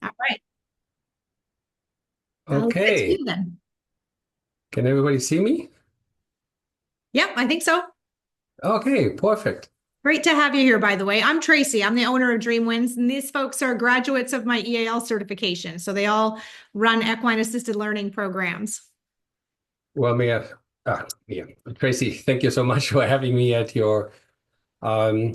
All right. I'll leave it to Okay, you then. can everybody see me? Yep, I think so. Okay, perfect. Great to have you here, by the way. I'm Tracy. I'm the owner of Dreamwinds, and these folks are graduates of my EAL certification. So they all run equine assisted learning programs. Well, Mia, Tracy, thank you so much for having me at your um,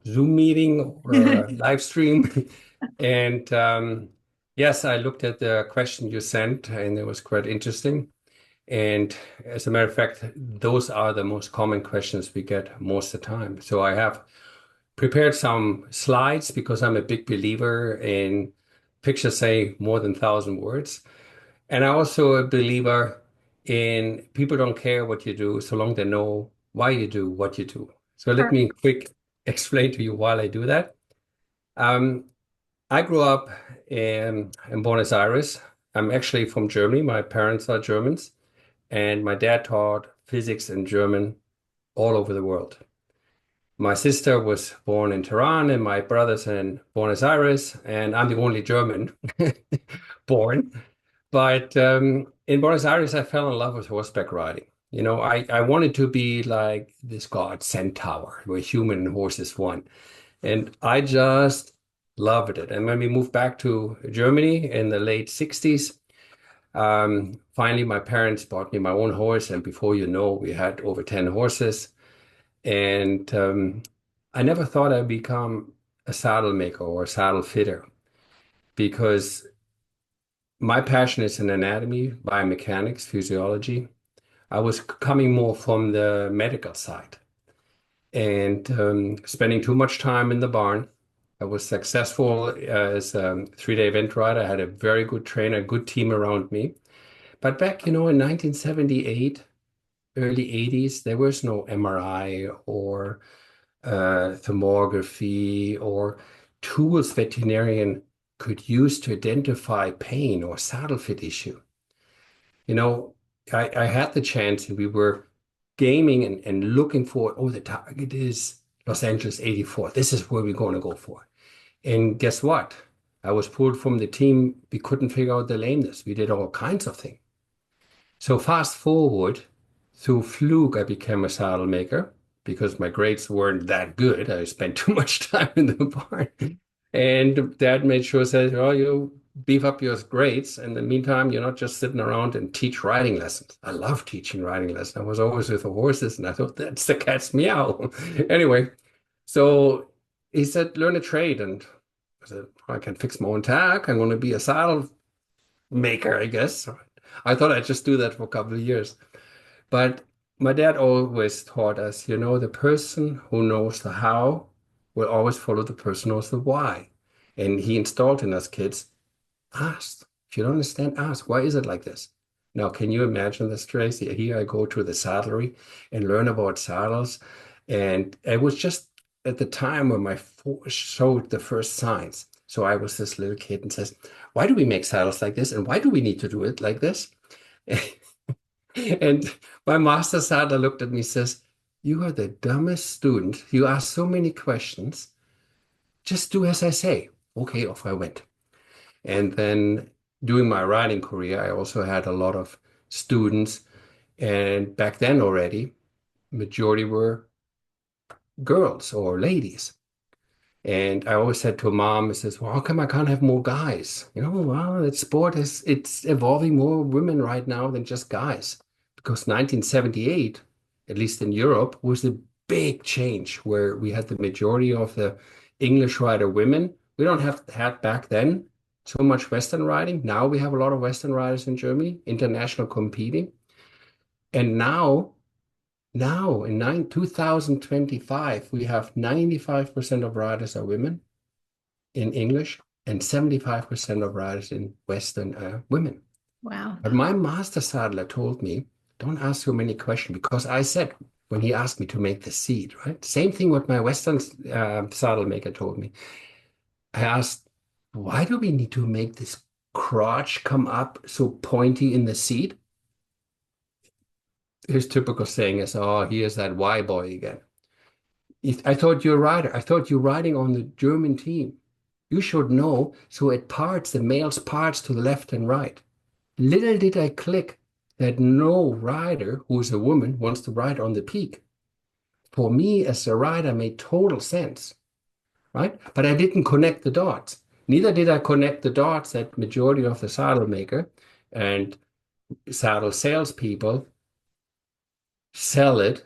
Zoom meeting or live stream. And yes, I looked at the question you sent, and it was quite interesting. And as a matter of fact, those are the most common questions we get most of the time. So I have prepared some slides because I'm a big believer in pictures say more than 1,000 words. And I'm also a believer in people don't care what you do so long they know why you do what you do. So let me quick explain to you why I do that. Um, I grew up in Buenos Aires. I'm actually from Germany. My parents are Germans, and my dad taught physics and German all over the world. My sister was born in Tehran and my brother's in Buenos Aires, and I'm the only German born. But in Buenos Aires, I fell in love with horseback riding. I wanted to be like this god centaur, where human and horses won. And I just loved it. And when we moved back to Germany in the late 60s, finally my parents bought me my own horse. And before you know, we had over 10 horses. And I never thought I'd become a saddle maker or a saddle fitter because my passion is in anatomy, biomechanics, physiology. I was coming more from the medical side and spending too much time in the barn. I was successful as a 3-day event rider. I had a very good trainer, good team around me. But back, in 1978, early 80s, there was no MRI or thermography or tools veterinarian could use to identify pain or saddle fit issue. You know, I had the chance and we were gaming and looking for, oh, the target is Los Angeles 84. This is where we're going to go for. And guess what? I was pulled from the team. We couldn't figure out the lameness. We did all kinds of things. So fast forward, through fluke, I became a saddle maker because my grades weren't that good. I spent too much time in the barn. And dad made sure said, oh, you beef up your grades. In the meantime, you're not just sitting around and teach riding lessons. I love teaching riding lessons. I was always with the horses, and I thought that's the cat's meow. Anyway, so he said, learn a trade. And I said, I can fix my own tack. I'm going to be a saddle maker, I guess. I thought I'd just do that for a couple of years. But my dad always taught us, the person who knows the how will always follow the person who knows the why. And he installed in us kids, ask. If you don't understand, ask. Why is it like this? Now, can you imagine this, Tracy? Here I go to the saddlery and learn about saddles. And it was just at the time when my showed the first signs. So I was this little kid and says, why do we make saddles like this? And why do we need to do it like this? And my master saddler looked at me and says, you are the dumbest student. You ask so many questions. Just do as I say. Okay, off I went. And then during my riding career, I also had a lot of students. And back then already, majority were girls or ladies. And I always said to mom, I says, well, how come I can't have more guys? Well, that sport it's evolving more women right now than just guys. Because 1978, at least in Europe, was a big change where we had the majority of the English rider women. We don't have had back then so much Western riding. Now we have a lot of Western riders in Germany, international competing. And now in 2025, we have 95% of riders are women in English and 75% of riders in Western women. Wow. But my master saddler told me, don't ask so many questions because I said when he asked me to make the seat, right? Same thing what my Western saddle maker told me. I asked, why do we need to make this crotch come up so pointy in the seat? His typical saying is, oh, here's that Y boy again. I thought you're a rider. I thought you're riding on the German team. You should know. So it parts, the males parts to the left and right. Little did I click that no rider who's a woman wants to ride on the peak. For me as a rider made total sense, right? But I didn't connect the dots. Neither did I connect the dots that majority of the saddle maker and saddle salespeople sell it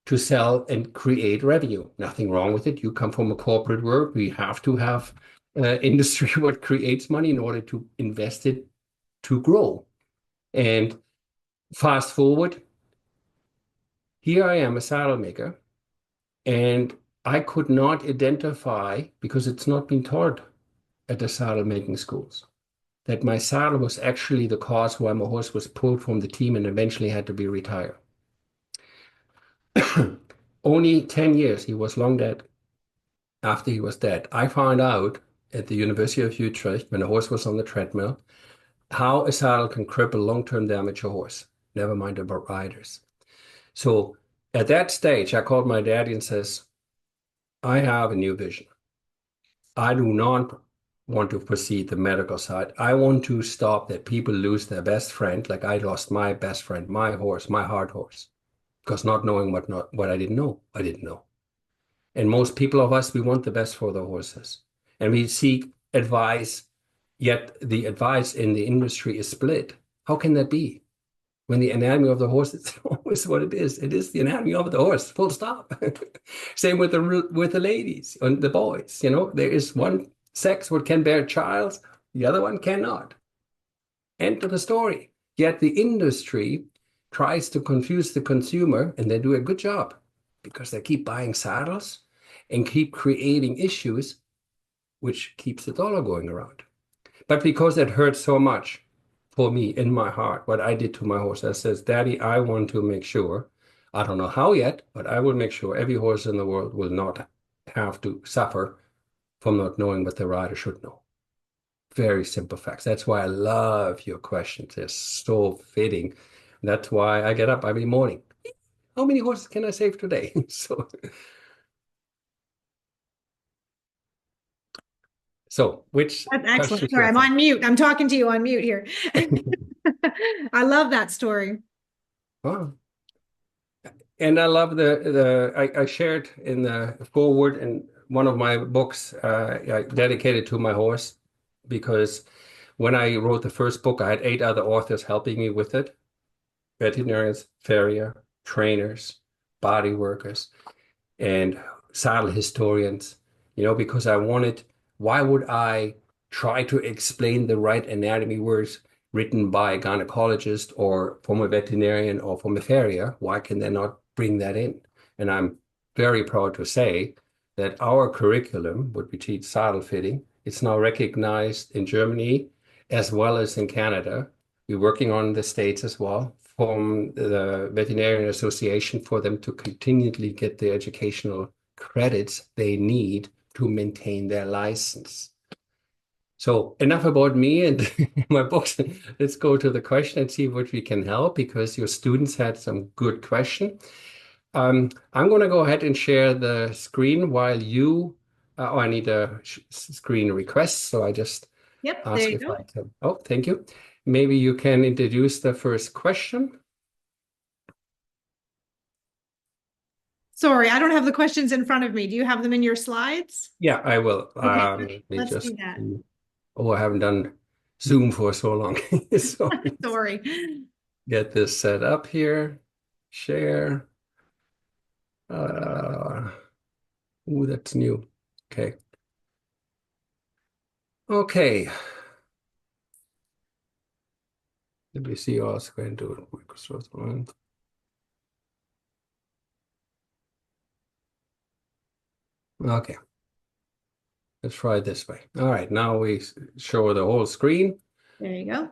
to sell and create revenue. Nothing wrong with it. You come from a corporate world. We have to have industry what creates money in order to invest it to grow. And fast forward, here I am, a saddle maker, and I could not identify, because it's not been taught at the saddle making schools, that my saddle was actually the cause why my horse was pulled from the team and eventually had to be retired. Only 10 years, he was long dead. After he was dead, I found out at the University of Utrecht, when the horse was on the treadmill, how a saddle can cripple long-term damage a horse, never mind about riders. So at that stage, I called my daddy and says, I have a new vision. I do not want to proceed the medical side. I want to stop that people lose their best friend, like I lost my best friend, my horse, my hard horse, because not knowing what I didn't know, I didn't know. And most people of us, we want the best for the horses. And we seek advice, yet the advice in the industry is split. How can that be? When the anatomy of the horse is always what it is. It is the anatomy of the horse, full stop. Same with the ladies and the boys. You know, there is one sex what can bear a child, the other one cannot. End of the story. Yet the industry tries to confuse the consumer, and they do a good job because they keep buying saddles and keep creating issues, which keeps the dollar going around. But because it hurts so much for me in my heart, what I did to my horse, I says, Daddy, I want to make sure, I don't know how yet, but I will make sure every horse in the world will not have to suffer from not knowing what the rider should know. Very simple facts. That's why I love your questions. They're so fitting. That's why I get up every morning. How many horses can I save today? So which That's question excellent. should Sorry, I I'm take? on mute. I'm talking to you on mute here. I love that story. Oh, and I love I shared in the forward in one of my books I dedicated to my horse because when I wrote the first book, I had 8 other authors helping me with it, veterinarians, farrier, trainers, body workers, and saddle historians, because I wanted, why would I try to explain the right anatomy words written by a gynecologist or from a veterinarian or from a farrier? Why can they not bring that in? And I'm very proud to say that our curriculum, what we teach saddle fitting, it's now recognized in Germany as well as in Canada. We're working on the States as well from the Veterinarian Association for them to continually get the educational credits they need to maintain their license. So enough about me and my books. Let's go to the question and see what we can help because your students had some good question. I'm going to go ahead and share the screen while I need a screen request. So I just Yep, there ask you if go. I can. Oh, thank you. Maybe you can introduce the first question. Sorry, I don't have the questions in front of me. Do you have them in your slides? Yeah, I will. Okay, Let me let's just, do that. oh, I haven't done Zoom for so long. So Sorry. get this set up here. Share. Uh, oh, that's new. Okay. Okay. Let me see. I was going to do Microsoft one. Okay. Let's try it this way. All right. Now we show the whole screen. There you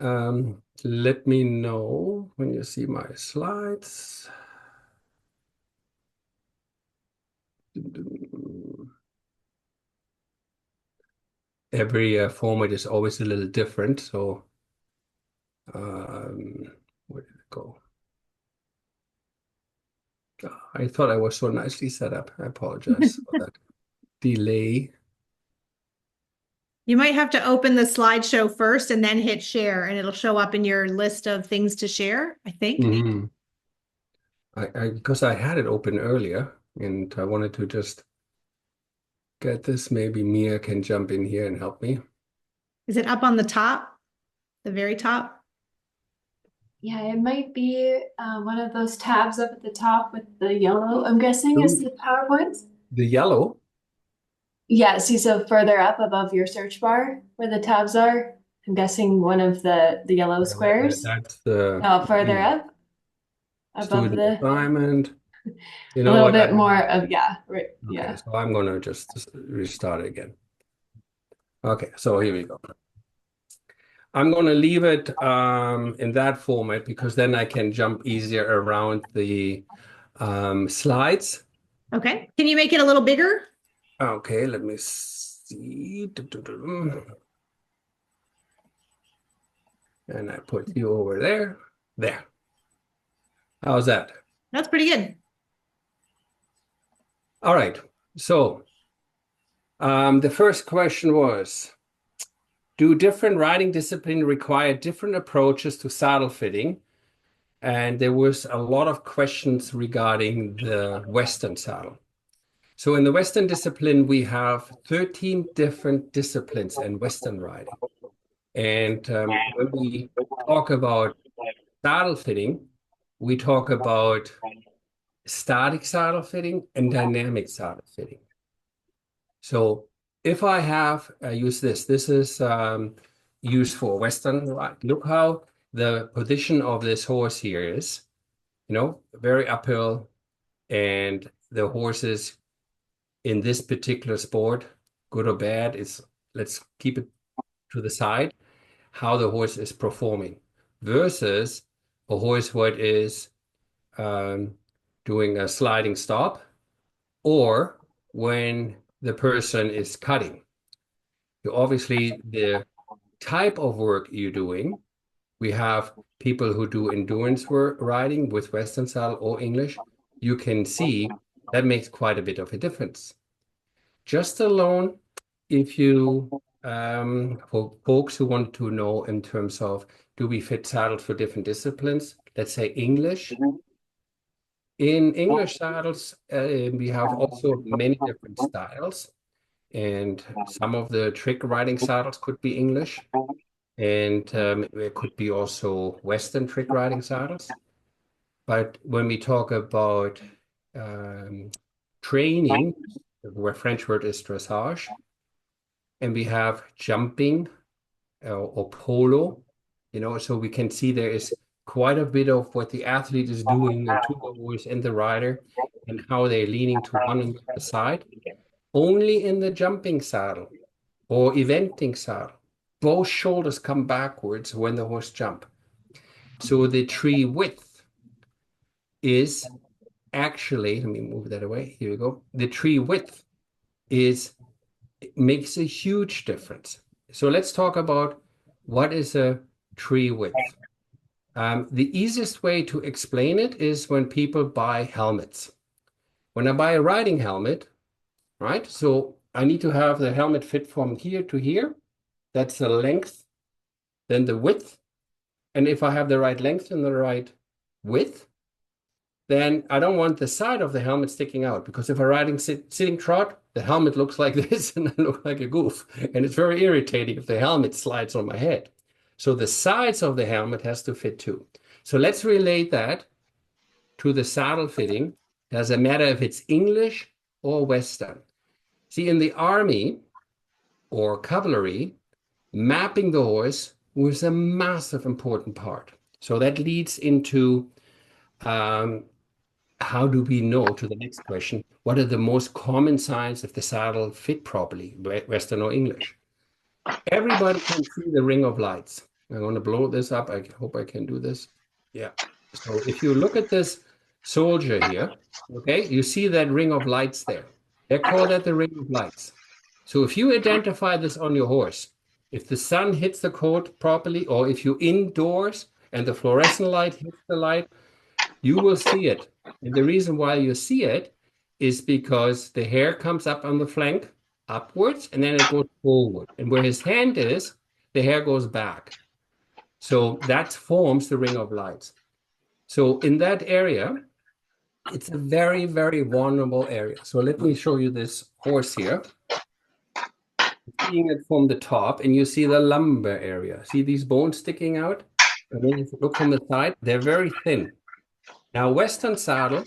go. Let me know when you see my slides. Every format is always a little different. So where did it go? I thought I was so nicely set up. I apologize for that delay. You might have to open the slideshow first and then hit share, and it'll show up in your list of things to share, I think. Hmm. Because I had it open earlier and I wanted to just get this. Maybe Mia can jump in here and help me. Is it up on the top, the very top? Yeah, it might be one of those tabs up at the top with the yellow, I'm guessing, is the PowerPoints. The yellow. Yeah, see, so further up above your search bar where the tabs are, I'm guessing one of the yellow squares. That's the Oh, further up above student the assignment. You a know little what? bit more of yeah, right, Okay, yeah. so I'm gonna just restart it again. Okay, so here we go. I'm going to leave it in that format because then I can jump easier around the slides. Okay. Can you make it a little bigger? Okay, let me see. And I put you over there. There. How's that? That's pretty good. All right. So the first question was, do different riding disciplines require different approaches to saddle fitting? And there was a lot of questions regarding the Western saddle. So in the Western discipline, we have 13 different disciplines in Western riding. And when we talk about saddle fitting, we talk about static saddle fitting and dynamic saddle fitting. So if I have use this is used for Western ride. Look how the position of this horse here is, very uphill, and the horses in this particular sport, good or bad, let's keep it to the side, how the horse is performing versus a horse what is doing a sliding stop or when the person is cutting. Obviously, the type of work you're doing, we have people who do endurance work riding with Western saddle or English. You can see that makes quite a bit of a difference. Just alone, if you, for folks who want to know in terms of do we fit saddles for different disciplines, let's say English. In English saddles, we have also many different styles, and some of the trick riding saddles could be English, and there could be also Western trick riding saddles. But when we talk about training, where French word is dressage, and we have jumping or polo, so we can see there is quite a bit of what the athlete is doing to the horse and the rider and how they're leaning to one and the other side. Only in the jumping saddle or eventing saddle, both shoulders come backwards when the horse jump. So the tree width is actually, let me move that away. Here we go. The tree width makes a huge difference. So let's talk about what is a tree width. The easiest way to explain it is when people buy helmets. When I buy a riding helmet, right? So I need to have the helmet fit from here to here. That's the length, then the width. And if I have the right length and the right width, then I don't want the side of the helmet sticking out, because if I'm riding sitting trot, the helmet looks like this and I look like a goof. And it's very irritating if the helmet slides on my head. So the sides of the helmet has to fit too. So let's relate that to the saddle fitting. Doesn't matter if it's English or Western. See, in the army or cavalry, mapping the horse was a massive important part. So that leads into how do we know, to the next question, what are the most common signs if the saddle fit properly, Western or English? Everybody can see the ring of lights. I'm going to blow this up. I hope I can do this. Yeah. So if you look at this soldier here, okay, you see that ring of lights there. They call that the ring of lights. So if you identify this on your horse, if the sun hits the coat properly, or if you're indoors and the fluorescent light hits the light, you will see it. And the reason why you see it is because the hair comes up on the flank, upwards, and then it goes forward. And where his hand is, the hair goes back. So that forms the ring of lights. So in that area, it's a very, very vulnerable area. So let me show you this horse here. Seeing it from the top, and you see the lumbar area. See these bones sticking out? And then if you look from the side, they're very thin. Now, Western saddle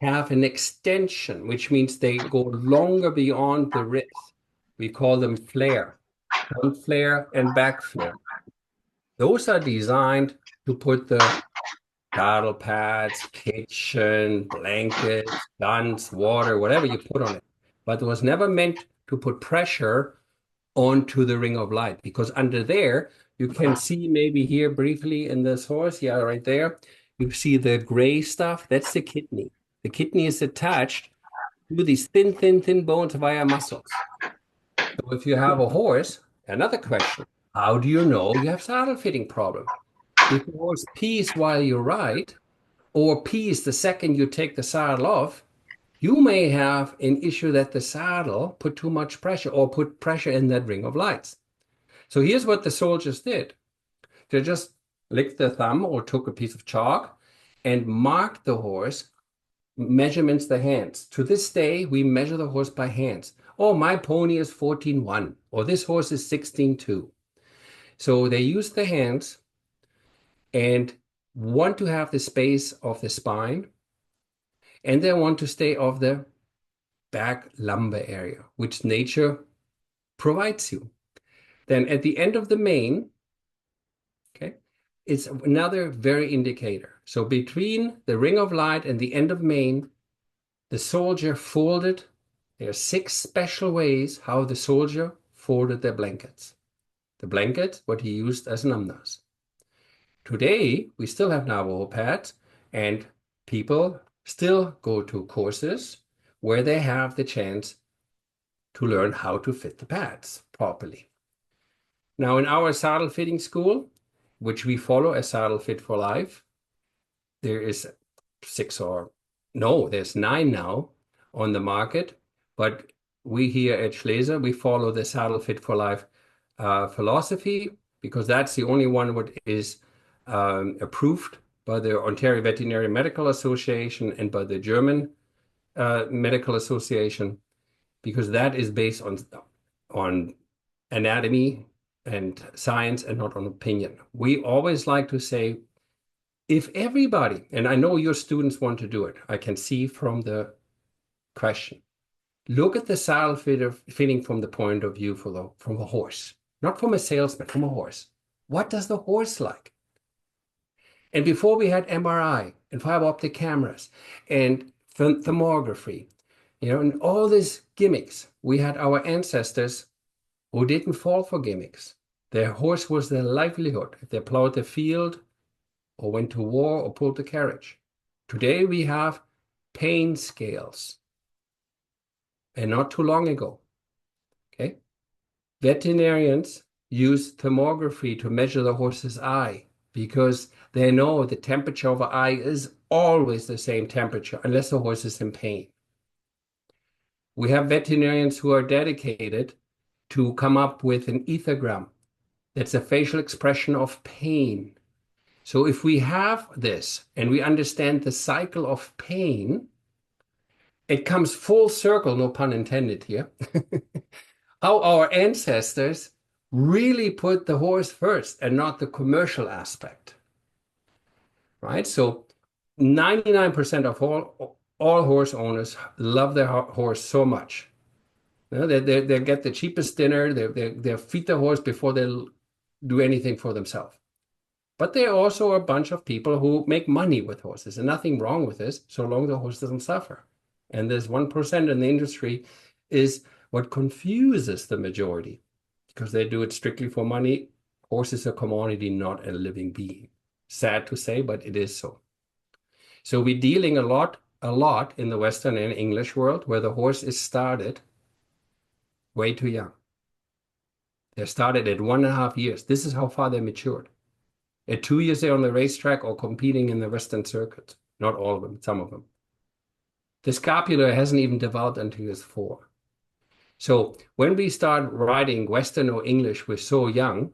have an extension, which means they go longer beyond the ribs. We call them flare, front flare and back flare. Those are designed to put the saddle pads, kitchen, blankets, guns, water, whatever you put on it. But it was never meant to put pressure onto the ring of light, because under there, you can see maybe here briefly in this horse, yeah, right there, you see the gray stuff. That's the kidney. The kidney is attached to these thin, thin, thin bones via muscles. So if you have a horse, another question, how do you know you have saddle fitting problem? If the horse pees while you ride, or pees the second you take the saddle off, you may have an issue that the saddle put too much pressure or put pressure in that ring of lights. So here's what the soldiers did. They just licked their thumb or took a piece of chalk and marked the horse, measurements the hands. To this day, we measure the horse by hands. Oh, my pony is 14.1, or this horse is 16.2. So they use the hands and want to have the space of the spine, and they want to stay off the back lumbar area, which nature provides you. Then at the end of the mane, okay, it's another very indicator. So between the ring of light and the end of mane, the soldier folded. There are 6 special ways how the soldier folded their blankets. The blanket, what he used as numnahs. Today, we still have Navajo pads, and people still go to courses where they have the chance to learn how to fit the pads properly. Now, in our saddle fitting school, which we follow as Saddle Fit for Life, there is there's 9 now on the market, but we here at Schleese, we follow the Saddle Fit for Life philosophy, because that's the only one what is approved by the Ontario Veterinary Medical Association and by the German Medical Association, because that is based on anatomy and science and not on opinion. We always like to say, if everybody, and I know your students want to do it, I can see from the question, look at the saddle fitting from the point of view from a horse, not from a salesman, from a horse. What does the horse like? And before we had MRI and fiber optic cameras and thermography, and all these gimmicks, we had our ancestors who didn't fall for gimmicks. Their horse was their livelihood. If they plowed the field or went to war or pulled the carriage. Today we have pain scales. And not too long ago, okay, veterinarians use thermography to measure the horse's eye, because they know the temperature of the eye is always the same temperature unless the horse is in pain. We have veterinarians who are dedicated to come up with an ethogram. That's a facial expression of pain. So if we have this and we understand the cycle of pain, it comes full circle, no pun intended here, how our ancestors really put the horse first and not the commercial aspect, right? So 99% of all horse owners love their horse so much. They get the cheapest dinner, they feed the horse before they'll do anything for themselves. But there are also a bunch of people who make money with horses, and nothing wrong with this, so long the horse doesn't suffer. And this 1% in the industry is what confuses the majority, because they do it strictly for money. Horse is a commodity, not a living being. Sad to say, but it is so. So we're dealing a lot in the Western and English world where the horse is started way too young. They're started at 1.5 years. This is how far they matured. At 2 years, they're on the racetrack or competing in the Western circuit. Not all of them, some of them. The scapula hasn't even developed until he was 4. So when we start writing Western or English, we're so young,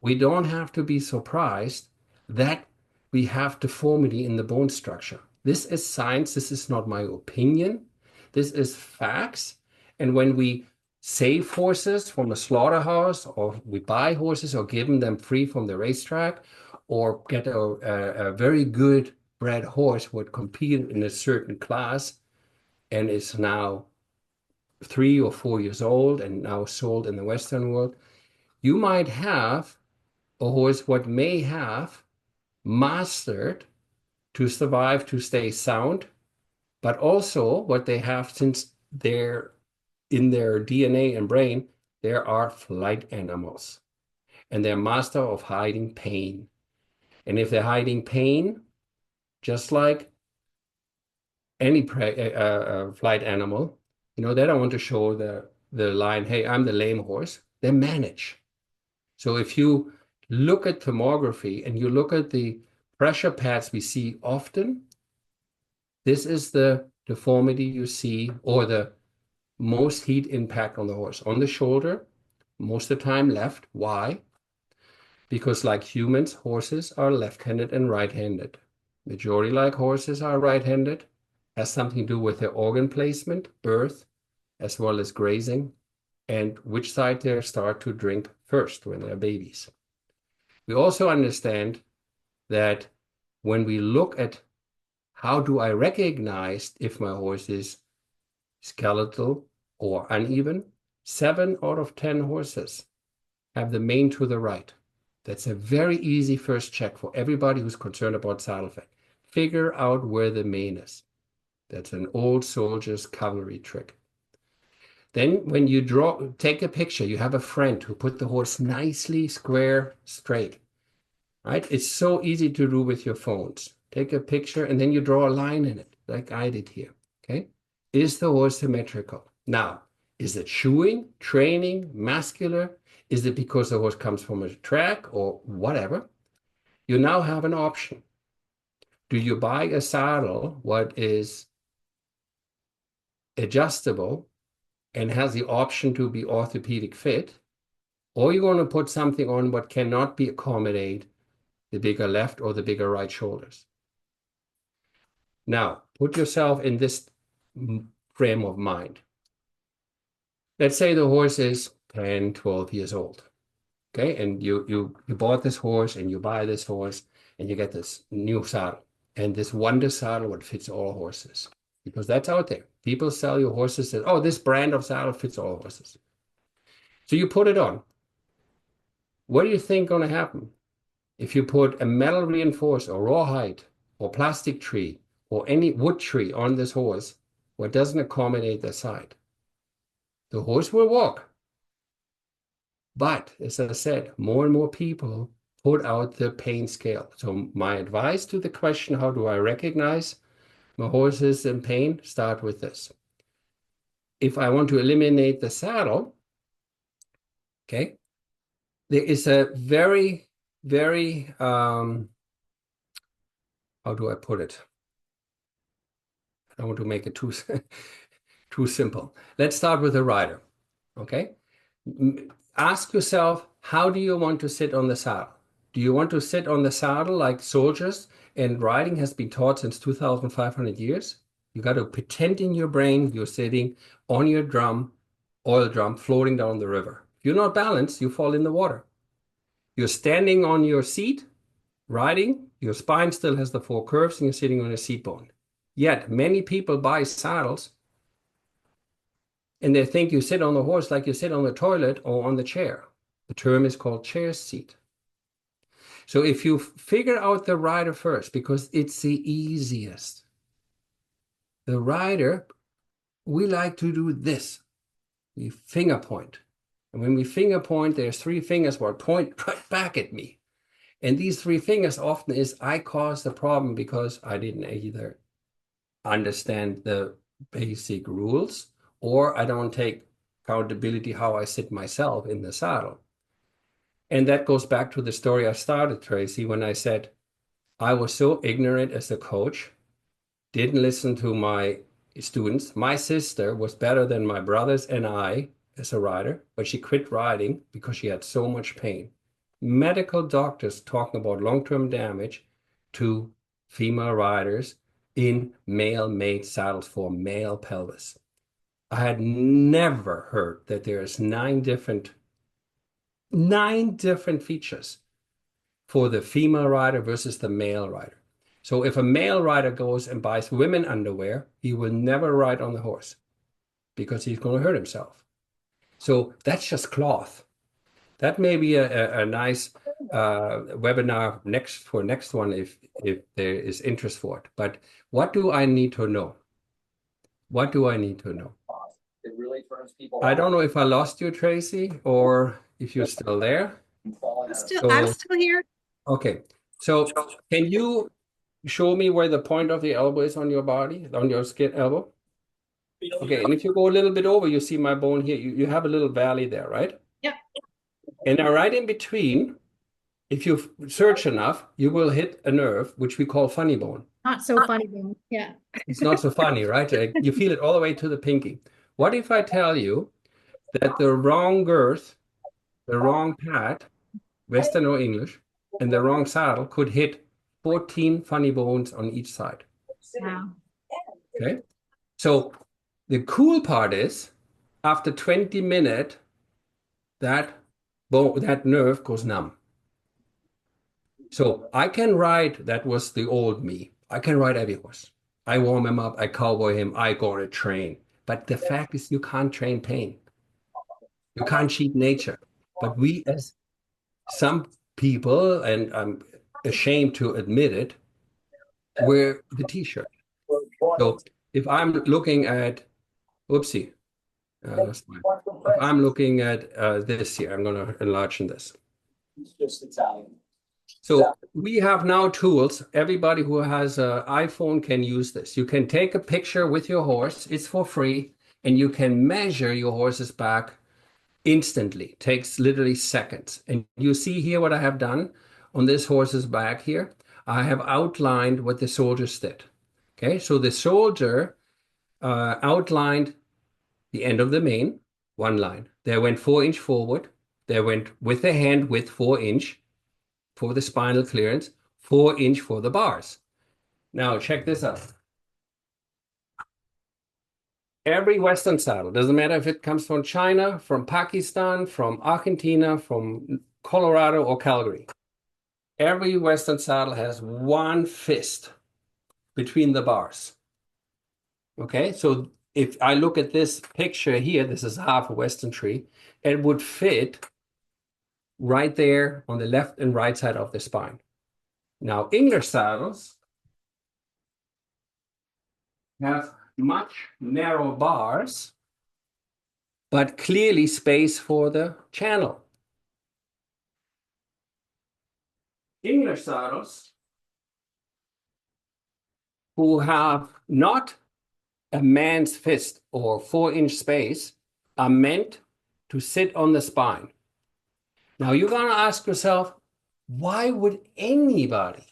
we don't have to be surprised that we have deformity in the bone structure. This is science. This is not my opinion. This is facts. And when we save horses from a slaughterhouse, or we buy horses or give them free from the racetrack, or get a very good bred horse would compete in a certain class and is now 3 or 4 years old and now sold in the Western world, you might have a horse what may have mastered to survive, to stay sound, but also what they have, since they're in their DNA and brain, there are flight animals and they're master of hiding pain. And if they're hiding pain, just like any flight animal, they don't want to show the lion, hey, I'm the lame horse. They manage. So if you look at tomography and you look at the pressure pads we see often, this is the deformity you see, or the most heat impact on the horse. On the shoulder, most of the time left. Why? Because like humans, horses are left-handed and right-handed. Majority like horses are right-handed. Has something to do with their organ placement, birth, as well as grazing, and which side they start to drink first when they're babies. We also understand that when we look at how do I recognize if my horse is skeletal or uneven, 7 out of 10 horses have the mane to the right. That's a very easy first check for everybody who's concerned about saddle fat. Figure out where the mane is. That's an old soldier's cavalry trick. Then when you take a picture, you have a friend who put the horse nicely square, straight, right? It's so easy to do with your phones. Take a picture and then you draw a line in it, like I did here, okay? Is the horse symmetrical? Now, is it shoeing, training, muscular? Is it because the horse comes from a track or whatever? You now have an option. Do you buy a saddle what is adjustable and has the option to be orthopedic fit, or you're going to put something on what cannot be accommodate the bigger left or the bigger right shoulders? Now, put yourself in this frame of mind. Let's say the horse is 10, 12 years old, okay? And you bought this horse and you buy this horse and you get this new saddle. And this wonder saddle what fits all horses, because that's out there. People sell you horses that, oh, this brand of saddle fits all horses. So you put it on. What do you think going to happen if you put a metal reinforced or rawhide or plastic tree or any wood tree on this horse what doesn't accommodate the side? The horse will walk. But as I said, more and more people put out the pain scale. So my advice to the question, how do I recognize my horse is in pain? Start with this. If I want to eliminate the saddle, okay, there is a very, very, how do I put it? I don't want to make it too, too simple. Let's start with the rider, okay? Ask yourself, how do you want to sit on the saddle? Do you want to sit on the saddle like soldiers? And riding has been taught since 2,500 years. You got to pretend in your brain you're sitting on your drum, oil drum, floating down the river. If you're not balanced, you fall in the water. You're standing on your seat, riding, your spine still has the 4 curves, and you're sitting on a seat bone. Yet, many people buy saddles and they think you sit on the horse like you sit on the toilet or on the chair. The term is called chair seat. So if you figure out the rider first, because it's the easiest. The rider, we like to do this. We finger point. And when we finger point, there's 3 fingers that point right back at me. And these 3 fingers often is I caused the problem because I didn't either understand the basic rules or I don't take accountability how I sit myself in the saddle. And that goes back to the story I started, Tracy, when I said I was so ignorant as a coach, didn't listen to my students. My sister was better than my brothers and I as a rider, but she quit riding because she had so much pain. Medical doctors talking about long-term damage to female riders in male-made saddles for male pelvis. I had never heard that there's nine different features for the female rider versus the male rider. So if a male rider goes and buys women underwear, he will never ride on the horse because he's going to hurt himself. So that's just cloth. That may be a nice webinar next one if there is interest for it. But what do I need to know? What do I need to know? It really turns people I off. don't know if I lost you, Tracy, or if you're still there. I'm still here. Okay. So can you show me where the point of the elbow is on your body, on your skin elbow? Okay, and if you go a little bit over, you see my bone here. You have a little valley there, right? Yep. And now right in between, if you search enough, you will hit a nerve, which we call funny bone. Not so funny. Yeah. It's not so funny, right? You feel it all the way to the pinky. What if I tell you that the wrong girth, the wrong pad, Western or English, and the wrong saddle could hit 14 funny bones on each side? Wow. Okay. So the cool part is after 20 minutes, that nerve goes numb. So I can ride, that was the old me. I can ride every horse. I warm him up, I cowboy him, I go to train. But the fact is you can't train pain. You can't cheat nature. But we as some people, and I'm ashamed to admit it, wear the t-shirt. So if I'm looking at, oopsie, that's fine. If I'm looking at this here, I'm going to enlarge this. It's just Italian. So we have now tools. Everybody who has an iPhone can use this. You can take a picture with your horse. It's for free. And you can measure your horse's back instantly. Takes literally seconds. And you see here what I have done on this horse's back here. I have outlined what the soldiers did. Okay, so the soldier outlined the end of the mane, one line. They went 4-inch forward. They went with the hand width 4-inch for the spinal clearance, 4-inch for the bars. Now check this out. Every Western saddle, doesn't matter if it comes from China, from Pakistan, from Argentina, from Colorado or Calgary. Every Western saddle has one fist between the bars. Okay, so if I look at this picture here, this is half a Western tree, it would fit right there on the left and right side of the spine. Now, English saddles have much narrow bars, but clearly space for the channel. English saddles who have not a man's fist or 4-inch space are meant to sit on the spine. Now you're going to ask yourself, why would anybody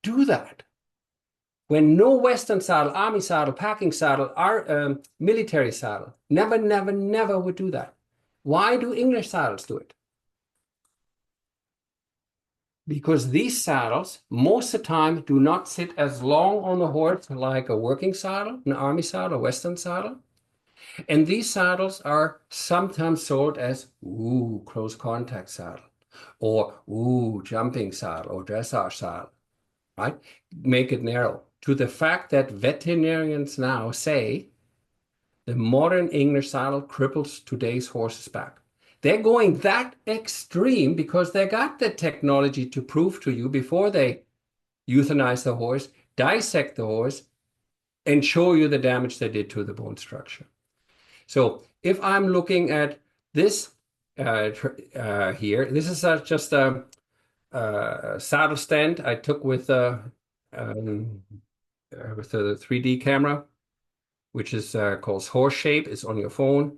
do that? When no Western saddle, army saddle, packing saddle, military saddle, never would do that. Why do English saddles do it? Because these saddles, most of the time, do not sit as long on the horse like a working saddle, an army saddle, a Western saddle. And these saddles are sometimes sold as, close contact saddle, or, jumping saddle, or dressage saddle, right? Make it narrow. To the fact that veterinarians now say the modern English saddle cripples today's horse's back. They're going that extreme because they got the technology to prove to you before they euthanize the horse, dissect the horse, and show you the damage they did to the bone structure. So if I'm looking at this here, this is just a saddle stand I took with the 3D camera, which is called Horse Shape. It's on your phone.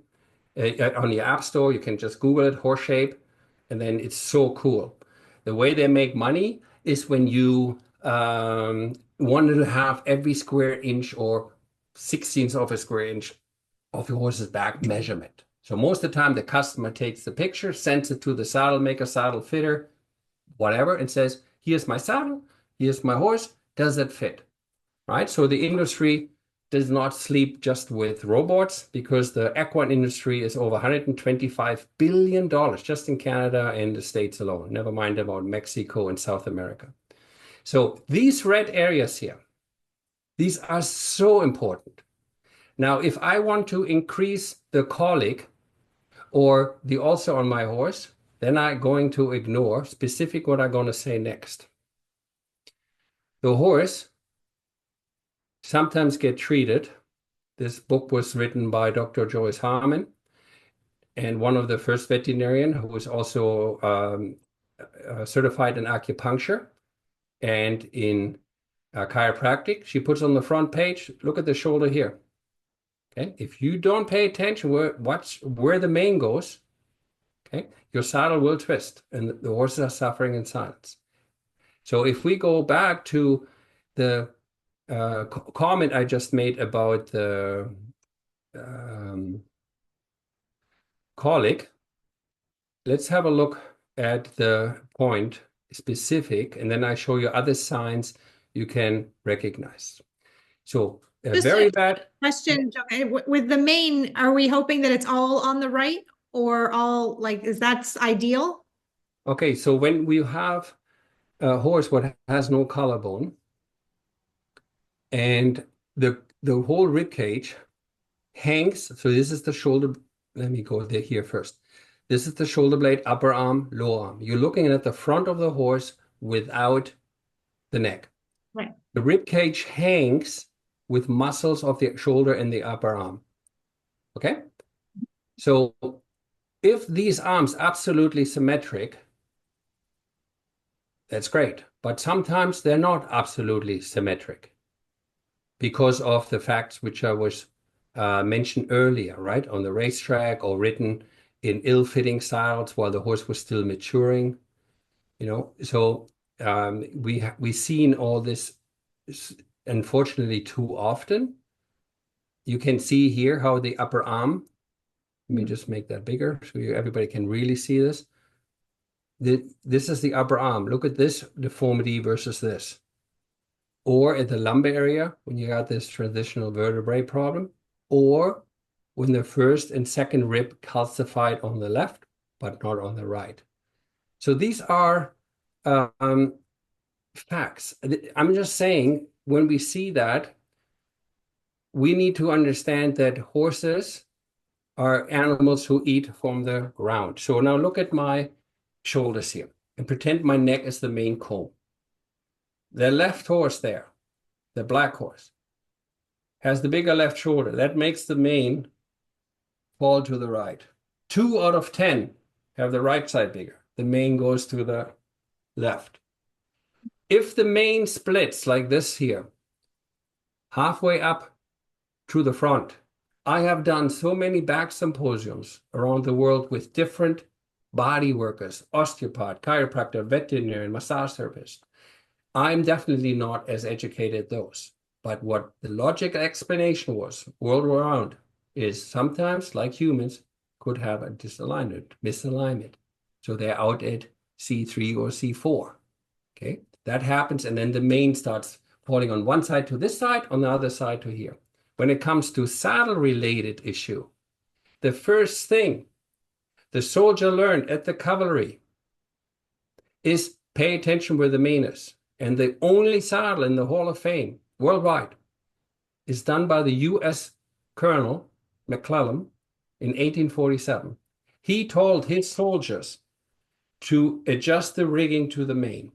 On the App Store, you can just Google it, Horse Shape, and then it's so cool. The way they make money is when you wanted to have every square inch or 16th of a square inch of your horse's back measurement. So most of the time, the customer takes the picture, sends it to the saddle maker, saddle fitter, whatever, and says, here's my saddle, here's my horse, does it fit? Right? So the industry does not sleep just with robots, because the equine industry is over $125 billion just in Canada and the States alone, never mind about Mexico and South America. So these red areas here, these are so important. Now, if I want to increase the colic or the ulcer on my horse, then I'm going to ignore specific what I'm going to say next. The horse sometimes get treated. This book was written by Dr. Joyce Harmon, and one of the first veterinarian who was also certified in acupuncture and in chiropractic. She puts on the front page, look at the shoulder here. Okay, if you don't pay attention where the mane goes, okay, your saddle will twist and the horses are suffering in silence. So if we go back to the comment I just made about the colic, let's have a look at the point specific, and then I show you other signs you can recognize. So a Just very a bad question, with the mane, are we hoping that it's all on the right or all like, is that's ideal? Okay, so when we have a horse what has no collarbone and the whole rib cage hangs, so this is the shoulder. Let me go there here first. This is the shoulder blade, upper arm, lower arm. You're looking at the front of the horse without the neck. Right. The rib cage hangs with muscles of the shoulder and the upper arm. Okay? So if these arms absolutely symmetric, that's great. But sometimes they're not absolutely symmetric because of the facts which I was mentioned earlier, right? On the racetrack or written in ill-fitting saddles while the horse was still maturing, you know. So we've seen all this, unfortunately, too often. You can see here how the upper arm, let me just make that bigger so everybody can really see this. This is the upper arm. Look at this deformity versus this. Or at the lumbar area, when you got this transitional vertebrae problem, or when the first and second rib calcified on the left, but not on the right. So these are facts. I'm just saying, when we see that, we need to understand that horses are animals who eat from the ground. So now look at my shoulders here and pretend my neck is the main comb. The left horse there, the black horse, has the bigger left shoulder. That makes the mane fall to the right. 2 out of 10 have the right side bigger. The mane goes to the left. If the mane splits like this here, halfway up to the front, I have done so many back symposiums around the world with different body workers, osteopath, chiropractor, veterinarian, massage therapist. I'm definitely not as educated as those. But what the logical explanation was world around is sometimes, like humans, could have a misalignment. So they're out at C3 or C4. Okay, that happens, and then the mane starts falling on one side to this side, on the other side to here. When it comes to saddle-related issue, the first thing the soldier learned at the cavalry is pay attention where the mane is. And the only saddle in the Hall of Fame worldwide is done by the U.S. Colonel McClellan in 1847. He told his soldiers to adjust the rigging to the mane.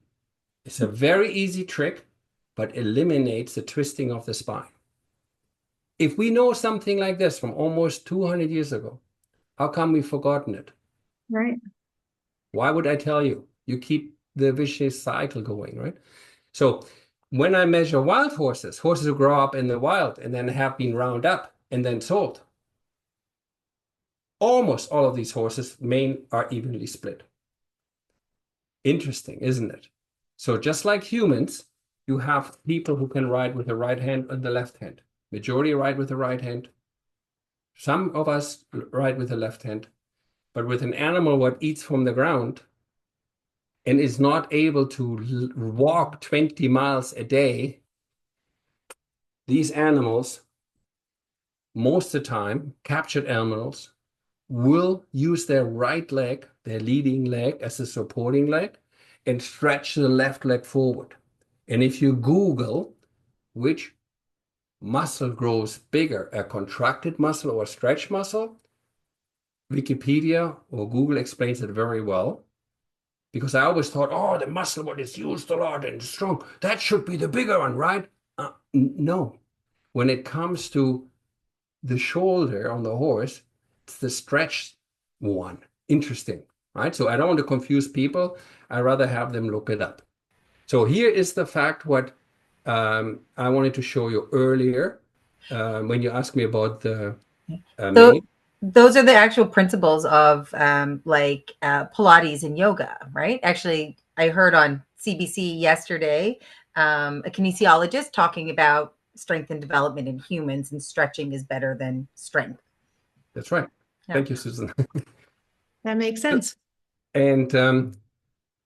It's a very easy trick, but eliminates the twisting of the spine. If we know something like this from almost 200 years ago, how come we've forgotten it? Right. Why would I tell you? You keep the vicious cycle going, right? So when I measure wild horses who grow up in the wild and then have been rounded up and then sold, almost all of these horses' mane are evenly split. Interesting, isn't it? So just like humans, you have people who can ride with the right hand and the left hand. Majority ride with the right hand. Some of us ride with the left hand, but with an animal what eats from the ground and is not able to walk 20 miles a day, these animals, most of the time, captured animals, will use their right leg, their leading leg, as a supporting leg, and stretch the left leg forward. And if you Google which muscle grows bigger, a contracted muscle or a stretch muscle, Wikipedia or Google explains it very well. Because I always thought, oh, the muscle what is used a lot and strong, that should be the bigger one, right? No. When it comes to the shoulder on the horse, it's the stretched one. Interesting, right? So I don't want to confuse people. I rather have them look it up. So here is the fact what I wanted to show you earlier when you asked me about the So mane. those are the actual principles of Pilates and yoga, right? Actually, I heard on CBC yesterday a kinesiologist talking about strength and development in humans, and stretching is better than strength. That's right. Yeah. Thank you, Susan. That makes sense. And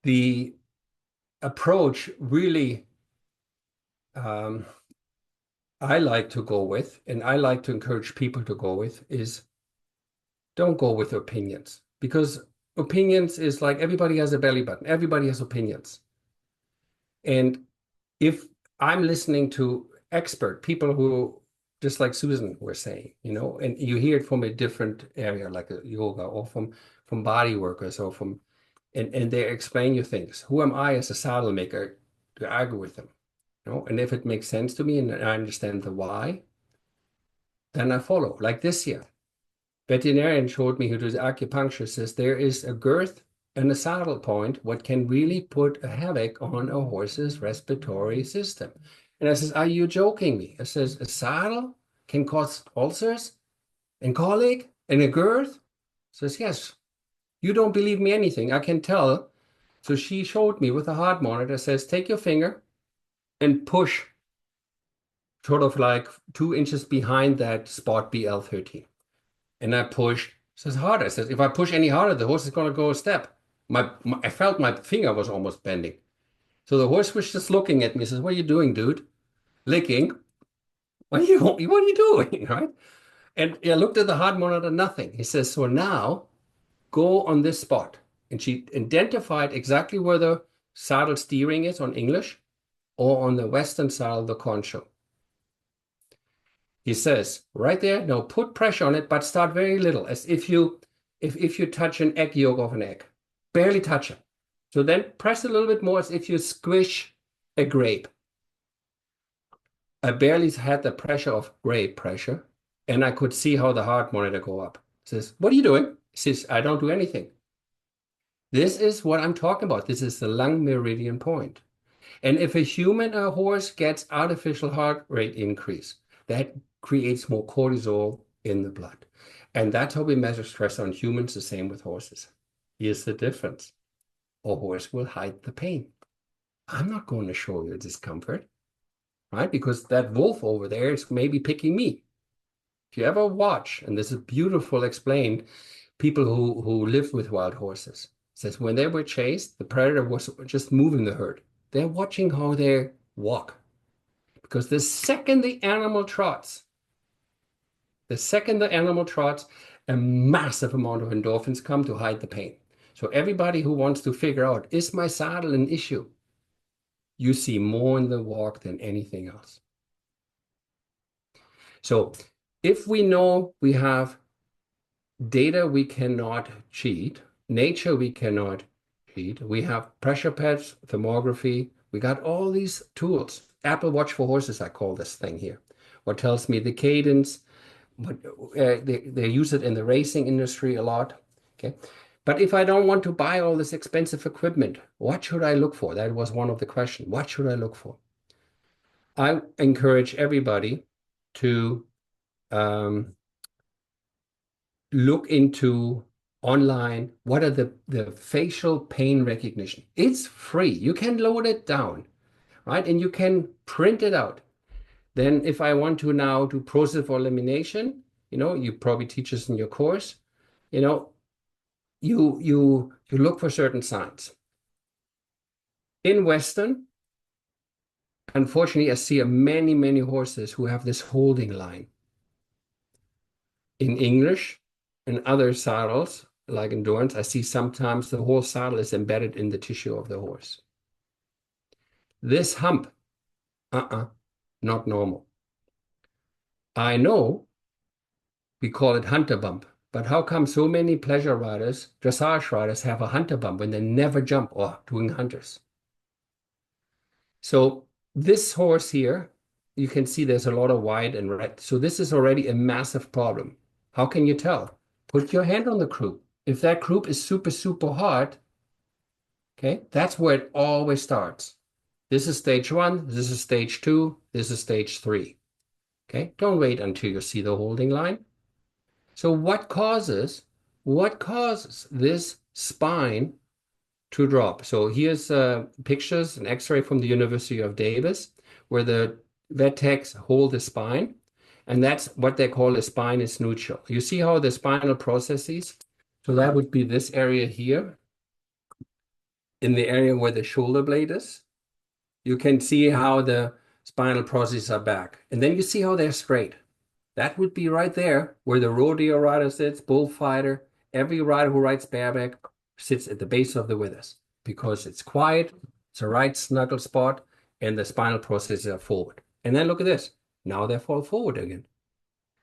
the approach really I like to go with, and I like to encourage people to go with, is don't go with opinions, because opinions is like everybody has a belly button. Everybody has opinions. And if I'm listening to expert people who, just like Susan was saying, and you hear it from a different area, like a yoga or from body workers or and they explain you things. Who am I as a saddle maker to argue with them? And if it makes sense to me and I understand the why, then I follow. Like this year, veterinarian showed me who does acupuncture, says there is a girth and a saddle point what can really put a havoc on a horse's respiratory system. And I says, are you joking me? I says, a saddle can cause ulcers and colic and a girth? Says, yes. You don't believe me anything. I can tell. So she showed me with a heart monitor, says, take your finger and push sort of like 2 inches behind that spot BL13. And I pushed, says harder. Says, if I push any harder, the horse is going to go a step. I felt my finger was almost bending. So the horse was just looking at me, says, what are you doing, dude? Licking. What are you doing, right? And I looked at the heart monitor, nothing. He says, so now go on this spot. And she identified exactly where the saddle steering is on English or on the western saddle, the concho. He says, right there, now put pressure on it, but start very little, as if you touch an egg yolk of an egg. Barely touch it. So then press a little bit more as if you squish a grape. I barely had the pressure of grape pressure, and I could see how the heart monitor go up. He says, what are you doing? He says, I don't do anything. This is what I'm talking about. This is the lung meridian point. And if a human or a horse gets artificial heart rate increase, that creates more cortisol in the blood. And that's how we measure stress on humans, the same with horses. Here's the difference. A horse will hide the pain. I'm not going to show you discomfort, right? Because that wolf over there is maybe picking me. If you ever watch, and this is beautiful explained, people who live with wild horses, says when they were chased, the predator was just moving the herd. They're watching how they walk. Because the second the animal trots, a massive amount of endorphins come to hide the pain. So everybody who wants to figure out, is my saddle an issue? You see more in the walk than anything else. So if we know we have data we cannot cheat, nature we cannot cheat, we have pressure pads, thermography, we got all these tools. Apple Watch for horses, I call this thing here, what tells me the cadence. But they use it in the racing industry a lot. Okay, but if I don't want to buy all this expensive equipment, what should I look for? That was one of the questions. What should I look for? I encourage everybody to look into online. What are the facial pain recognition? It's free. You can load it down, right? And you can print it out. Then if I want to now do process for elimination, you probably teach this in your course. You look for certain signs. In Western, unfortunately, I see many, many horses who have this holding line. In English and other saddles, like endurance, I see sometimes the whole saddle is embedded in the tissue of the horse. This hump, not normal. I know we call it hunter bump, but how come so many pleasure riders, dressage riders have a hunter bump when they never jump or doing hunters? So this horse here, you can see there's a lot of white and red. So this is already a massive problem. How can you tell? Put your hand on the croup. If that croup is super, super hard, okay, that's where it always starts. This is stage 1, this is stage 2, this is stage 3. Okay, don't wait until you see the holding line. So what causes this spine to drop? So here's pictures, an X-ray from the University of Davis, where the vet techs hold the spine, and that's what they call the spine is neutral. You see how the spinal processes, so that would be this area here, in the area where the shoulder blade is. You can see how the spinal processes are back, and then you see how they're straight. That would be right there where the rodeo rider sits, bullfighter. Every rider who rides bareback sits at the base of the withers because it's quiet, it's a right snuggle spot, and the spinal processes are forward. And then look at this. Now they fall forward again.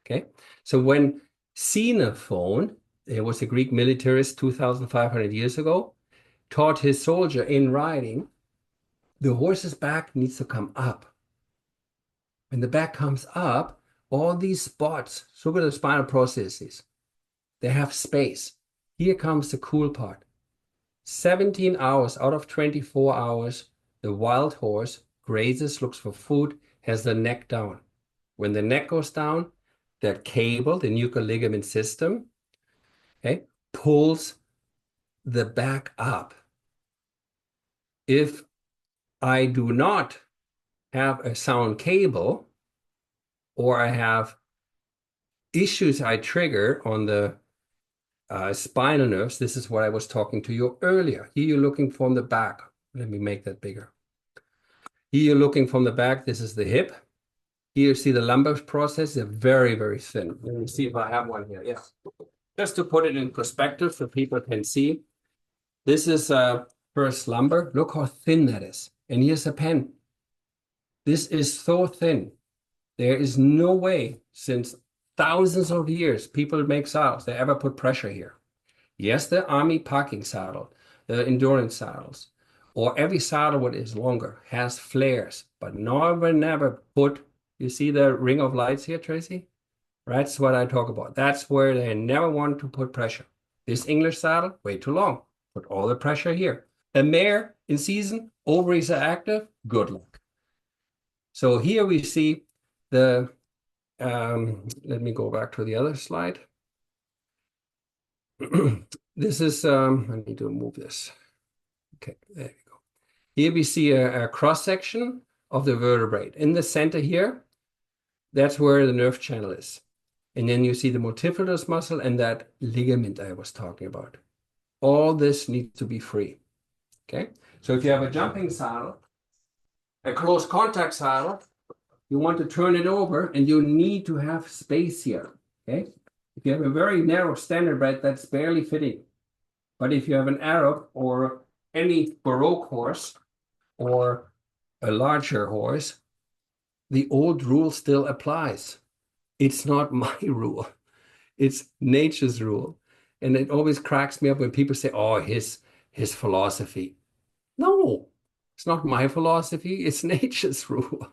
Okay. So when Xenophon, there was a Greek militarist 2,500 years ago, taught his soldier in riding, the horse's back needs to come up. When the back comes up, all these spots, look at the spinal processes, they have space. Here comes the cool part. 17 hours out of 24 hours, the wild horse grazes, looks for food, has the neck down. When the neck goes down, that cable, the nuchal ligament system, okay, pulls the back up. If I do not have a sound cable, or I have issues I trigger on the spinal nerves, this is what I was talking to you earlier. Here you're looking from the back. Let me make that bigger. Here you're looking from the back. This is the hip. Here you see the lumbar process. They're very, very thin. Let me see if I have one here. Yes. Just to put it in perspective so people can see. This is first lumbar. Look how thin that is. And here's a pen. This is so thin. There is no way since thousands of years people make saddles, they ever put pressure here. Yes, the army packing saddle, the endurance saddles, or every saddle what is longer has flares, but never put, you see the ring of lights here, Tracy? That's what I talk about. That's where they never want to put pressure. This English saddle, way too long. Put all the pressure here. A mare in season, ovaries are active, good luck. So here we see the, let me go back to the other slide. This is, I need to move this. Okay, there we go. Here we see a cross section of the vertebrae. In the center here, that's where the nerve channel is. And then you see the multifidus muscle and that ligament I was talking about. All this needs to be free. Okay, so if you have a jumping saddle, a close contact saddle, you want to turn it over and you need to have space here. Okay, if you have a very narrow standardbred, that's barely fitting. But if you have an Arab or any Baroque horse or a larger horse, the old rule still applies. It's not my rule. It's nature's rule. And it always cracks me up when people say, oh, his philosophy. No, it's not my philosophy. It's nature's rule.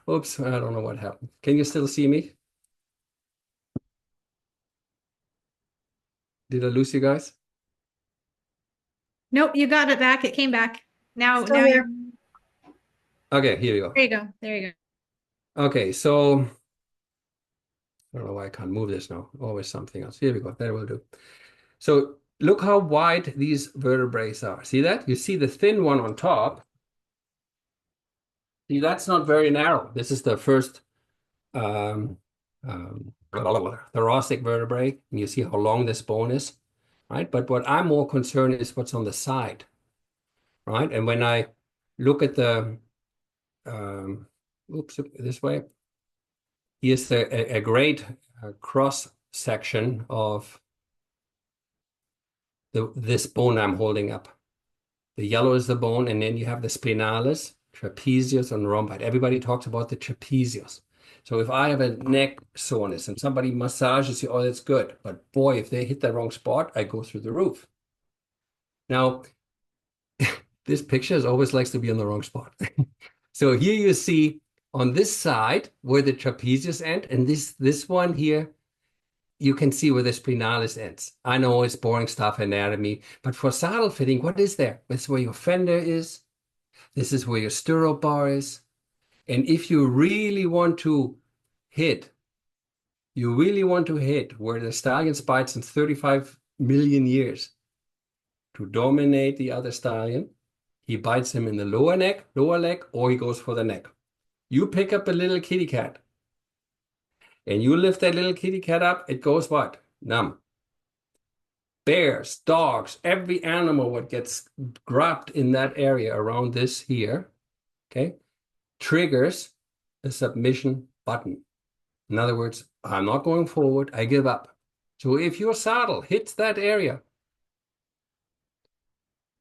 Oops, I don't know what happened. Can you still see me? Did I lose you guys? Nope, you got it back. It came back. Now, Still now here. Okay, here you go. there you go. There you go. Okay, so I don't know why I can't move this now. Always something else. Here we go. That will do. So look how wide these vertebrae are. See that? You see the thin one on top. See, that's not very narrow. This is the first thoracic vertebrae, and you see how long this bone is, right? But what I'm more concerned is what's on the side, right? And when I look at the, oops, this way, here's a great cross section of this bone I'm holding up. The yellow is the bone, and then you have the spinalis, trapezius, and rhomboid. Everybody talks about the trapezius. So if I have a neck soreness and somebody massages you, oh, that's good. But boy, if they hit the wrong spot, I go through the roof. Now, this picture always likes to be on the wrong spot. So here you see on this side where the trapezius end, and this one here, you can see where the spinalis ends. I know it's boring stuff, anatomy, but for saddle fitting, what is there? That's where your fender is. This is where your stirrup bar is. And if you really want to hit, where the stallion bites in 35 million years to dominate the other stallion, he bites him in the lower leg, or he goes for the neck. You pick up a little kitty cat and you lift that little kitty cat up, it goes what? Numb. Bears, dogs, every animal what gets grabbed in that area around this here, okay, triggers a submission button. In other words, I'm not going forward, I give up. So if your saddle hits that area,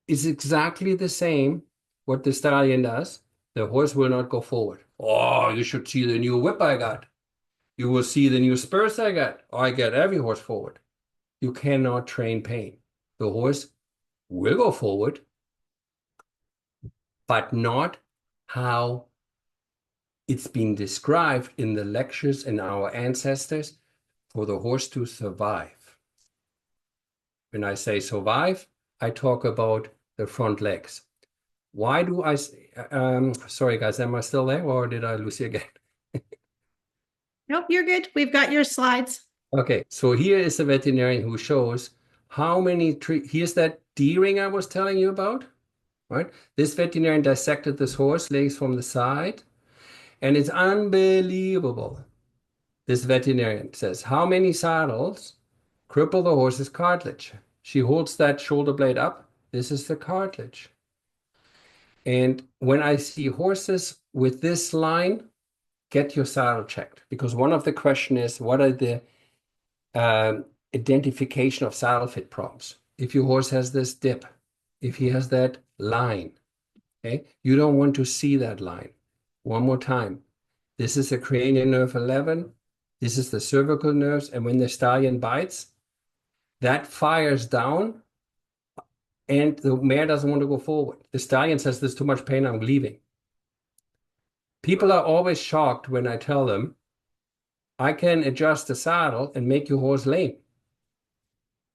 it's exactly the same what the stallion does. The horse will not go forward. Oh, you should see the new whip I got. You will see the new spurs I got. I get every horse forward. You cannot train pain. The horse will go forward, but not how it's been described in the lectures and our ancestors for the horse to survive. When I say survive, I talk about the front legs. Why do I, sorry guys, am I still there or did I lose you again? Nope, you're good. We've got your slides. Okay, so here is a veterinarian who shows how many here's that D-ring I was telling you about, right? This veterinarian dissected this horse legs from the side, and it's unbelievable. This veterinarian says, how many saddles cripple the horse's cartilage? She holds that shoulder blade up. This is the cartilage. And when I see horses with this line, get your saddle checked, because one of the question is, what are the identification of saddle fit problems? If your horse has this dip, if he has that line, okay, you don't want to see that line. One more time. This is the cranial nerve 11. This is the cervical nerves. And when the stallion bites, that fires down and the mare doesn't want to go forward. The stallion says, there's too much pain, I'm leaving. People are always shocked when I tell them, I can adjust the saddle and make your horse lame.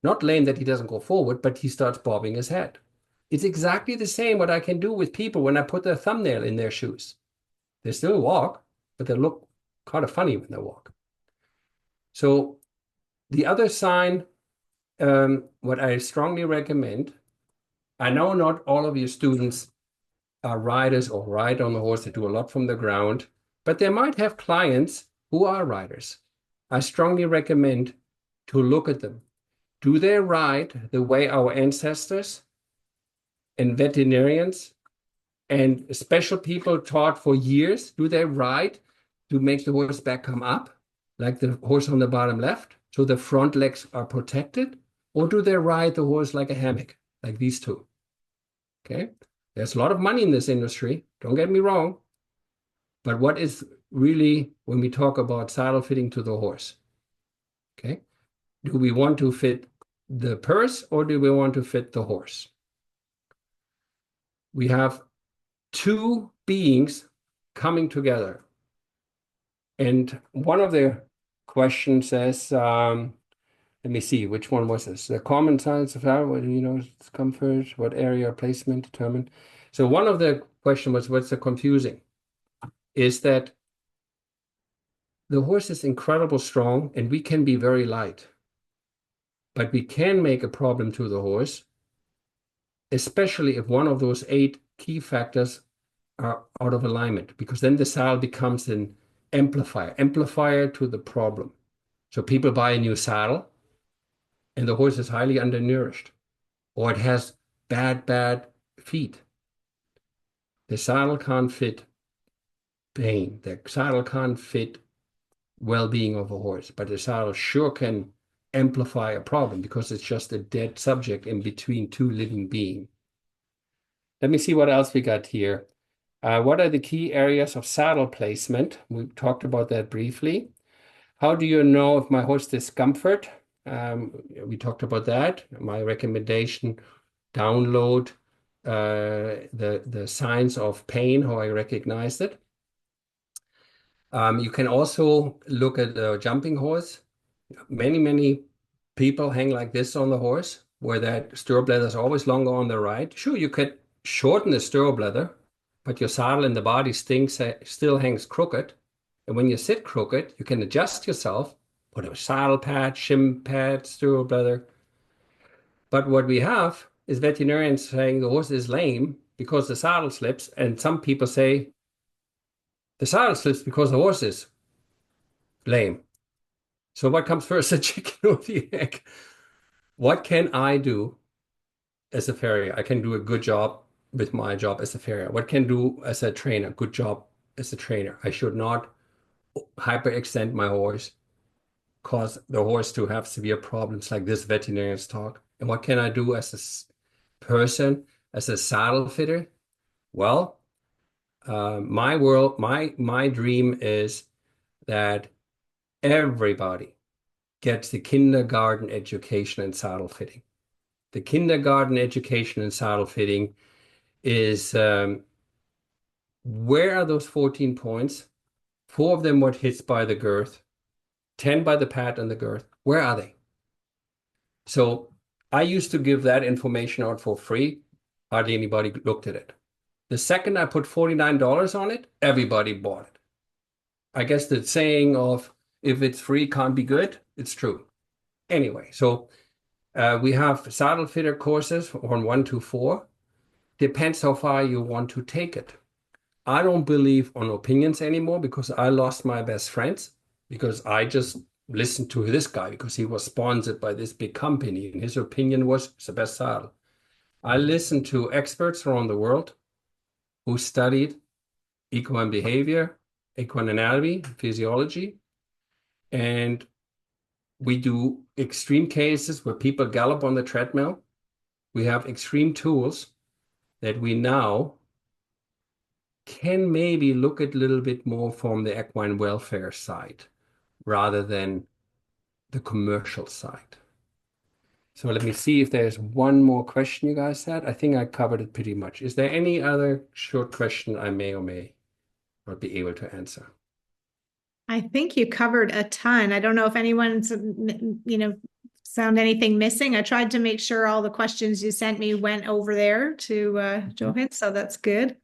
Not lame that he doesn't go forward, but he starts bobbing his head. It's exactly the same what I can do with people when I put their thumbnail in their shoes. They still walk, but they look kind of funny when they walk. So the other sign, what I strongly recommend, I know not all of your students are riders or ride on the horse. They do a lot from the ground, but they might have clients who are riders. I strongly recommend to look at them. Do they ride the way our ancestors and veterinarians and special people taught for years? Do they ride to make the horse back come up, like the horse on the bottom left, so the front legs are protected? Or do they ride the horse like a hammock, like these two? Okay, there's a lot of money in this industry, don't get me wrong. But what is really, when we talk about saddle fitting to the horse, okay, do we want to fit the purse or do we want to fit the horse? We have two beings coming together. And one of the questions says, let me see, which one was this? The common science of how, comfort, what area placement determined. So one of the question was, what's the confusing? Is that the horse is incredibly strong and we can be very light. But we can make a problem to the horse, especially if one of those 8 key factors are out of alignment, because then the saddle becomes an amplifier to the problem. So people buy a new saddle and the horse is highly undernourished, or it has bad feet. The saddle can't fit pain. The saddle can't fit well-being of a horse, but the saddle sure can amplify a problem because it's just a dead subject in between two living beings. Let me see what else we got here. What are the key areas of saddle placement? We talked about that briefly. How do you know if my horse discomfort? We talked about that. My recommendation, download the signs of pain, how I recognized it. You can also look at the jumping horse. Many people hang like this on the horse, where that stirrup leather is always longer on the right. Sure, you could shorten the stirrup leather, but your saddle and the body still hangs crooked. And when you sit crooked, you can adjust yourself, put a saddle pad, shim pad, stirrup leather. But what we have is veterinarians saying the horse is lame because the saddle slips, and some people say the saddle slips because the horse is lame. So what comes first, the chicken or the egg? What can I do as a farrier? I can do a good job with my job as a farrier. What can do as a trainer? Good job as a trainer. I should not hyperextend my horse, cause the horse to have severe problems like this veterinarians talk. And what can I do as a person, as a saddle fitter? Well, my dream is that everybody gets the kindergarten education in saddle fitting. The kindergarten education in saddle fitting is where are those 14 points? 4 of them were hits by the girth, 10 by the pad and the girth. Where are they? So I used to give that information out for free. Hardly anybody looked at it. The second I put $49 on it, everybody bought it. I guess the saying of if it's free, can't be good, it's true. Anyway, so we have saddle fitter courses on 1 to 4. Depends how far you want to take it. I don't believe on opinions anymore because I lost my best friends because I just listened to this guy because he was sponsored by this big company and his opinion was it's the best saddle. I listened to experts around the world who studied equine behavior, equine anatomy, physiology, and we do extreme cases where people gallop on the treadmill. We have extreme tools that we now can maybe look at a little bit more from the equine welfare side rather than the commercial side. So let me see if there's one more question you guys had. I think I covered it pretty much. Is there any other short question I may or may not be able to answer? I think you covered a ton. I don't know if anyone's, found anything missing. I tried to make sure all the questions you sent me went over there to Jochen, so that's good.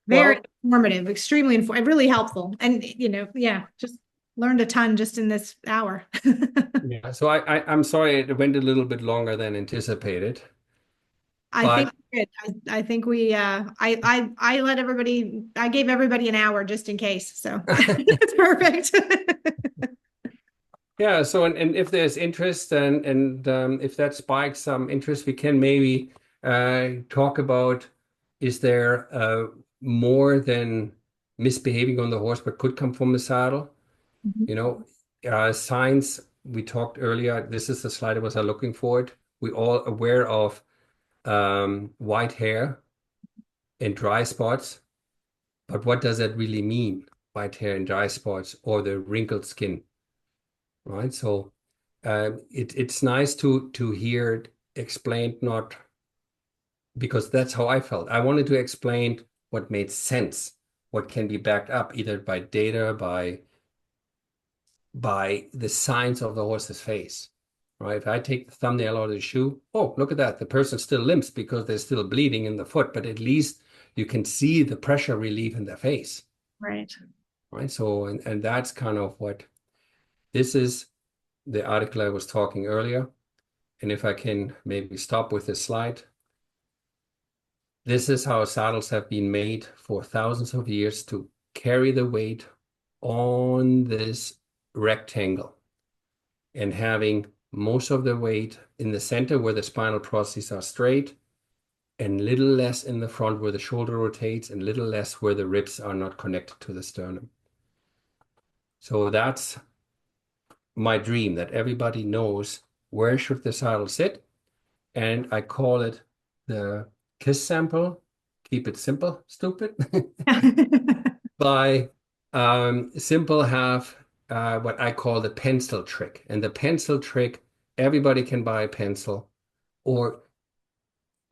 Very informative, extremely really helpful. And, just learned a ton just in this hour. Yeah, so I'm sorry it went a little bit longer than anticipated. I think good. I think we I let everybody, I gave everybody an hour just in case. So it's perfect. Yeah, so and if there's interest and if that spikes some interest, we can maybe talk about is there more than misbehaving on the horse but could come from the saddle? Mhm. You know, signs we talked earlier. This is the slide I was looking for it. We all aware of white hair and dry spots, but what does that really mean? White hair and dry spots or the wrinkled skin, right? So it's nice to hear it explained, not because that's how I felt. I wanted to explain what made sense, what can be backed up either by data, by the signs of the horse's face, right? If I take the thumbnail out of the shoe, oh, look at that. The person still limps because they're still bleeding in the foot, but at least you can see the pressure relief in their face, Right. right? So, and that's kind of what this is the article I was talking earlier. And if I can maybe stop with this slide. This is how saddles have been made for thousands of years to carry the weight on this rectangle and having most of the weight in the center where the spinal processes are straight, and little less in the front where the shoulder rotates, and little less where the ribs are not connected to the sternum. So that's my dream, that everybody knows where should the saddle sit. And I call it the KISS sample. Keep it simple, stupid. By simple have what I call the pencil trick. And the pencil trick, everybody can buy a pencil, or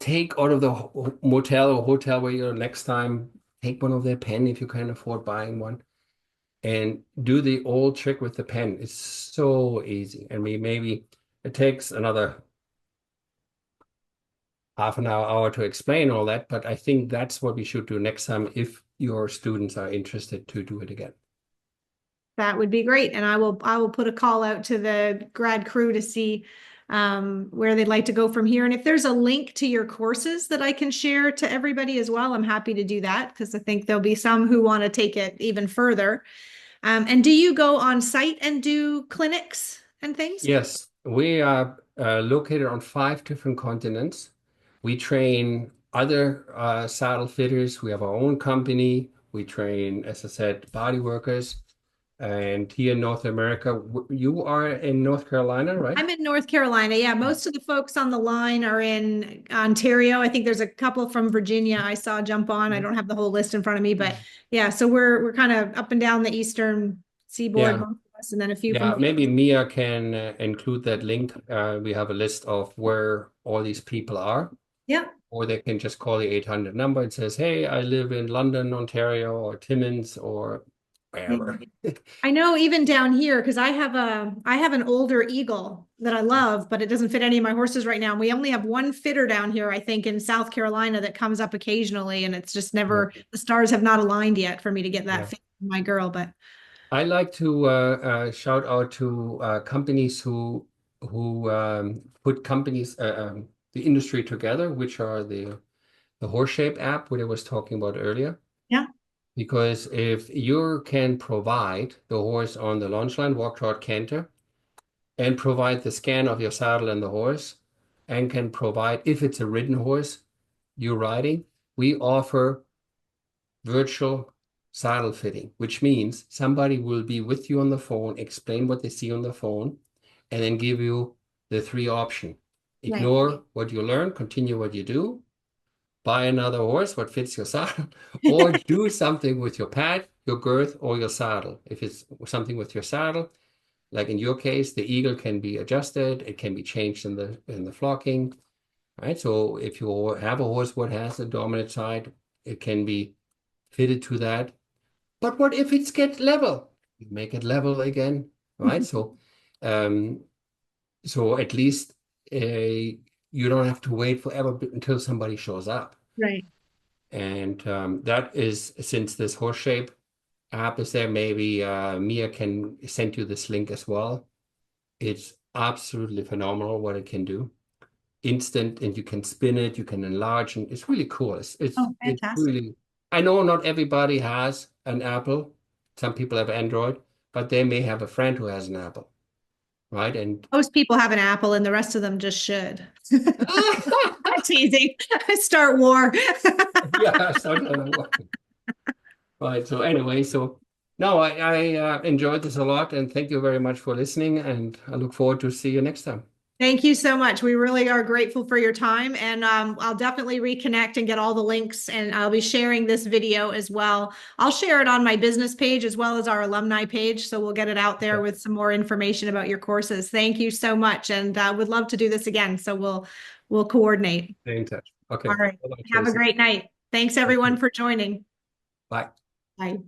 take out of the motel or hotel where you're next time, take one of their pen if you can afford buying one, and do the old trick with the pen. It's so easy. I mean, maybe it takes another half an hour to explain all that, but I think that's what we should do next time if your students are interested to do it again. That would be great. And I will put a call out to the grad crew to see where they'd like to go from here. And if there's a link to your courses that I can share to everybody as well, I'm happy to do that, because I think there'll be some who want to take it even further. And do you go on site and do clinics and things? Yes, we are located on 5 different continents. We train other saddle fitters. We have our own company. We train, as I said, body workers. And here in North America, you are in North Carolina, right? I'm in North Carolina. Yeah, most of the folks on the line are in Ontario. I think there's a couple from Virginia I saw jump on. I don't have the whole list in front of me, but yeah, so we're kind of up and down the eastern seaboard, most of us, and then a few Yeah, from maybe Mia can include that link. We have a list of where all these people are. Yeah. Or they can just call the 800 number and says, hey, I live in London, Ontario, or Timmins, or wherever. I know even down here, because I have an older eagle that I love, but it doesn't fit any of my horses right now. And we only have one fitter down here, I think, in South Carolina that comes up occasionally, and it's just never, the stars have not aligned yet for me to get that fit for my girl. But I like to shout out to companies who put companies the industry together, which are the Horse Shape app, what I was talking about earlier. Yeah. Because if you can provide the horse on the launch line, walk, trot, canter, and provide the scan of your saddle and the horse, and can provide, if it's a ridden horse you're riding, we offer virtual saddle fitting, which means somebody will be with you on the phone, explain what they see on the phone, and then give you the 3 options. Ignore what you learn, continue what you do, buy another horse, what fits your saddle, or do something with your pad, your girth, or your saddle. If it's something with your saddle, like in your case, the eagle can be adjusted, it can be changed in the flocking, right? So if you have a horse that has a dominant side, it can be fitted to that. But what if it gets level? You make it level again, right? So at least you don't have to wait forever until somebody shows up. right. And that is, since this Horse Shape app is there, maybe Mia can send you this link as well. It's absolutely phenomenal what it can do. Instant, and you can spin it, you can enlarge, and it's really cool. It's really, I know not everybody has an Apple. Some people have Android, but they may have a friend who has an Apple, right? And most people have an Apple, and the rest of them just should. I'm teasing. Start war. yeah, right. So anyway, no, I enjoyed this a lot, and thank you very much for listening, and I look forward to see you next time. Thank you so much. We really are grateful for your time, and I'll definitely reconnect and get all the links, and I'll be sharing this video as well. I'll share it on my business page as well as our alumni page, so we'll get it out there with some more information about your courses. Thank you so much, and would love to do this again, so we'll coordinate. Stay in touch. Okay. All right. Bye-bye, Have a Tracy. great night. Thanks everyone for joining. Bye. Bye.